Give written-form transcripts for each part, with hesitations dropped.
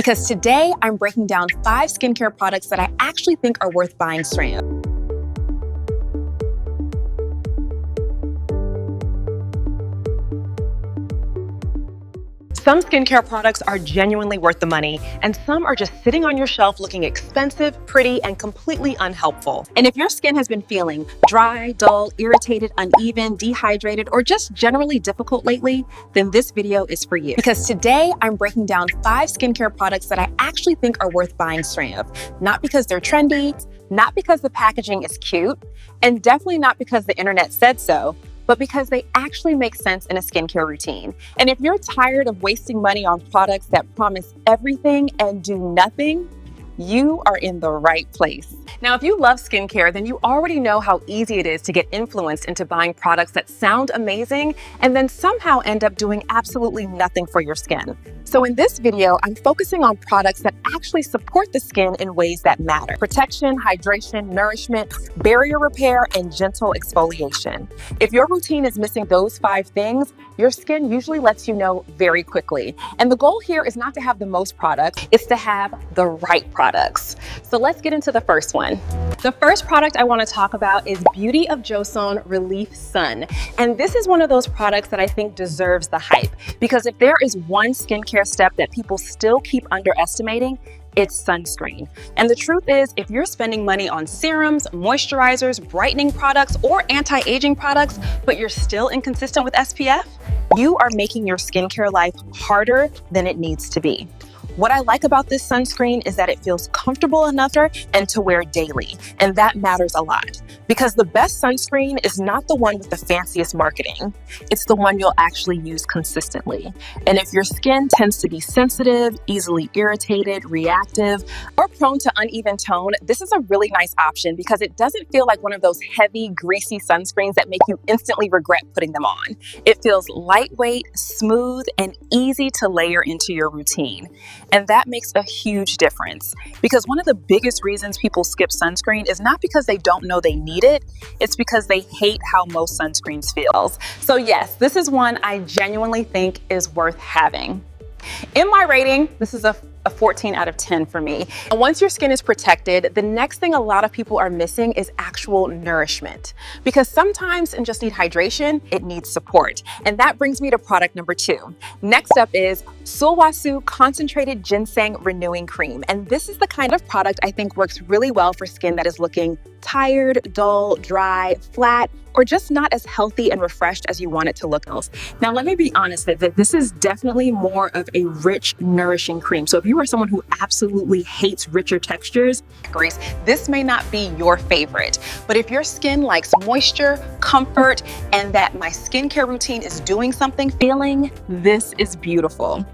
because today I'm breaking down 5 skincare products that I actually think are worth buying straight up. Some skincare products are genuinely worth the money, and some are just sitting on your shelf looking expensive, pretty, and completely unhelpful. And if your skin has been feeling dry, dull, irritated, uneven, dehydrated, or just generally difficult lately, then this video is for you. Because today I'm breaking down 5 skincare products that I actually think are worth buying straight up. Not because they're trendy, not because the packaging is cute, and definitely not because the internet said so, but because they actually make sense in a skincare routine. And if you're tired of wasting money on products that promise everything and do nothing, you are in the right place. Now, if you love skincare, then you already know how easy it is to get influenced into buying products that sound amazing and then somehow end up doing absolutely nothing for your skin. So in this video, I'm focusing on products that actually support the skin in ways that matter. Protection, hydration, nourishment, barrier repair, and gentle exfoliation. If your routine is missing those 5 things, your skin usually lets you know very quickly. And the goal here is not to have the most products, it's to have the right products. So let's get into the first one. The first product I want to talk about is Beauty of Joseon Relief Sun. And this is one of those products that I think deserves the hype, because if there is one skincare step that people still keep underestimating, it's sunscreen. And the truth is, if you're spending money on serums, moisturizers, brightening products, or anti-aging products, but you're still inconsistent with SPF, you are making your skincare life harder than it needs to be. What I like about this sunscreen is that it feels comfortable enough and to wear daily, and that matters a lot. Because the best sunscreen is not the one with the fanciest marketing, it's the one you'll actually use consistently. And if your skin tends to be sensitive, easily irritated, reactive, or prone to uneven tone, this is a really nice option because it doesn't feel like one of those heavy, greasy sunscreens that make you instantly regret putting them on. It feels lightweight, smooth, and easy to layer into your routine. And that makes a huge difference, because one of the biggest reasons people skip sunscreen is not because they don't know they need it, it's because they hate how most sunscreens feel. So yes, this is one I genuinely think is worth having. In my rating, this is a 14 out of 10 for me. And once your skin is protected, the next thing a lot of people are missing is actual nourishment. Because sometimes in just need hydration, it needs support. And that brings me to product number 2. Next up is Sulwhasoo Concentrated Ginseng Renewing Cream. And this is the kind of product I think works really well for skin that is looking tired, dull, dry, flat, or just not as healthy and refreshed as you want it to look else. Now, let me be honest that this is definitely more of a rich, nourishing cream. So if you are someone who absolutely hates richer textures, this may not be your favorite. But if your skin likes moisture, comfort, and that my skincare routine is doing something feeling, this is beautiful.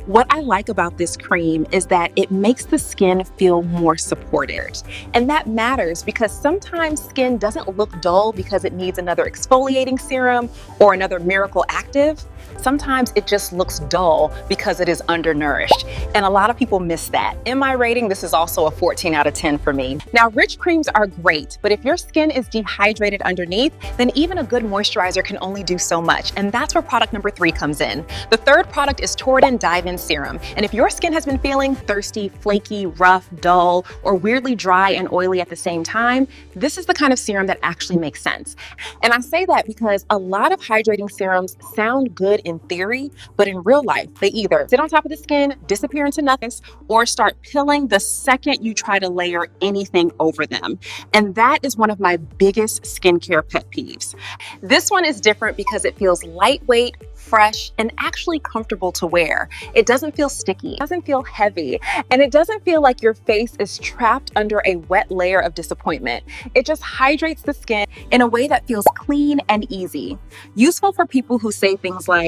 What I like about this cream is that it makes the skin feel more supported. And that matters because sometimes skin doesn't look dull because it needs another exfoliating serum or another miracle active. Sometimes it just looks dull because it is undernourished. And a lot of people miss that. In my rating, this is also a 14 out of 10 for me. Now, rich creams are great, but if your skin is dehydrated underneath, then even a good moisturizer can only do so much. And that's where product number 3 comes in. The third product is Torriden Dive-In Serum. And if your skin has been feeling thirsty, flaky, rough, dull, or weirdly dry and oily at the same time, this is the kind of serum that actually makes sense. And I say that because a lot of hydrating serums sound good in theory, but in real life, they either sit on top of the skin, disappear into nothing, or start pilling the second you try to layer anything over them. And that is one of my biggest skincare pet peeves. This one is different because it feels lightweight, fresh, and actually comfortable to wear. It doesn't feel sticky, it doesn't feel heavy, and it doesn't feel like your face is trapped under a wet layer of disappointment. It just hydrates the skin in a way that feels clean and easy. Useful for people who say things like,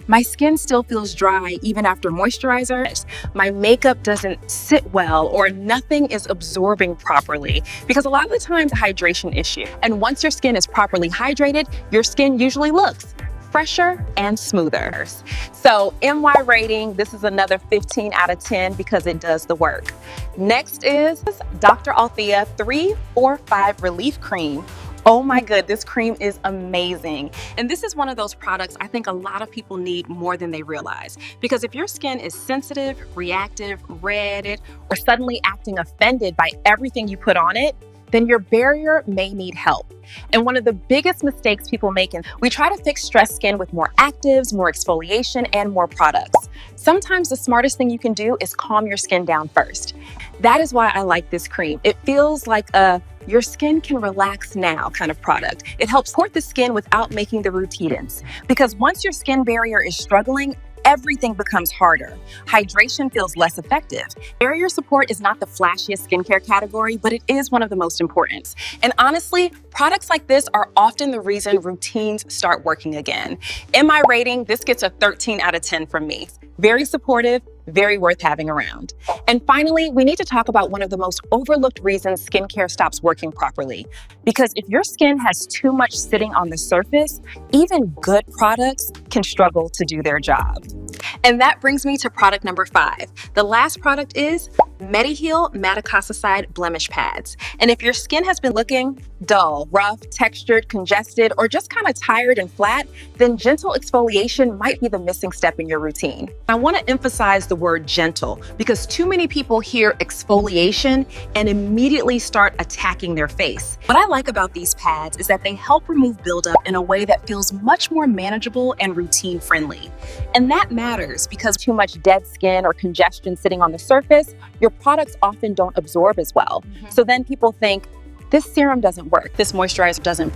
my skin still feels dry even after moisturizer, my makeup doesn't sit well, or nothing is absorbing properly. Because a lot of the time, it's a hydration issue. And once your skin is properly hydrated, your skin usually looks fresher and smoother. So in my rating, this is another 15 out of 10 because it does the work. Next is Dr. Althea 3 or 5 Relief Cream. Oh my good, this cream is amazing. And this is one of those products I think a lot of people need more than they realize. Because if your skin is sensitive, reactive, red, or suddenly acting offended by everything you put on it, then your barrier may need help. And one of the biggest mistakes people make is we try to fix stressed skin with more actives, more exfoliation, and more products. Sometimes the smartest thing you can do is calm your skin down first. That is why I like this cream. It feels like your skin can relax now kind of product. It helps support the skin without making the routine tense. Because once your skin barrier is struggling, everything becomes harder. Hydration feels less effective. Barrier support is not the flashiest skincare category, but it is one of the most important. And honestly, products like this are often the reason routines start working again. In my rating, this gets a 13 out of 10 from me. Very supportive, very worth having around. And finally, we need to talk about one of the most overlooked reasons skincare stops working properly. Because if your skin has too much sitting on the surface, even good products can struggle to do their job. And that brings me to product number 5. The last product is Mediheal Madecassoside Blemish Pads. And if your skin has been looking dull, rough, textured, congested, or just kind of tired and flat, then gentle exfoliation might be the missing step in your routine. I want to emphasize the word gentle because too many people hear exfoliation and immediately start attacking their face. What I like about these pads is that they help remove buildup in a way that feels much more manageable and routine friendly. And that matters because too much dead skin or congestion sitting on the surface, your products often don't absorb as well. So then people think, this serum doesn't work, this moisturizer doesn't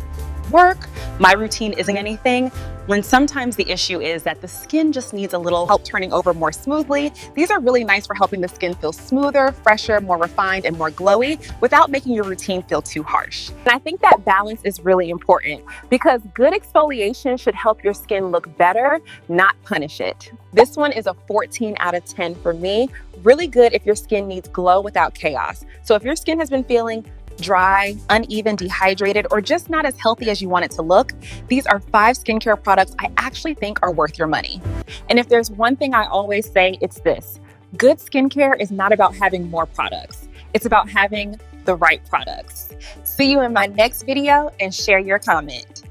work, my routine isn't anything, when sometimes the issue is that the skin just needs a little help turning over more smoothly. These are really nice for helping the skin feel smoother, fresher, more refined, and more glowy without making your routine feel too harsh. And I think that balance is really important because good exfoliation should help your skin look better, not punish it. This one is a 14 out of 10 for me. Really good if your skin needs glow without chaos. So if your skin has been feeling dry, uneven, dehydrated, or just not as healthy as you want it to look, these are 5 skincare products I actually think are worth your money. And if there's one thing I always say, it's this: good skincare is not about having more products. It's about having the right products. See you in my next video and share your comment.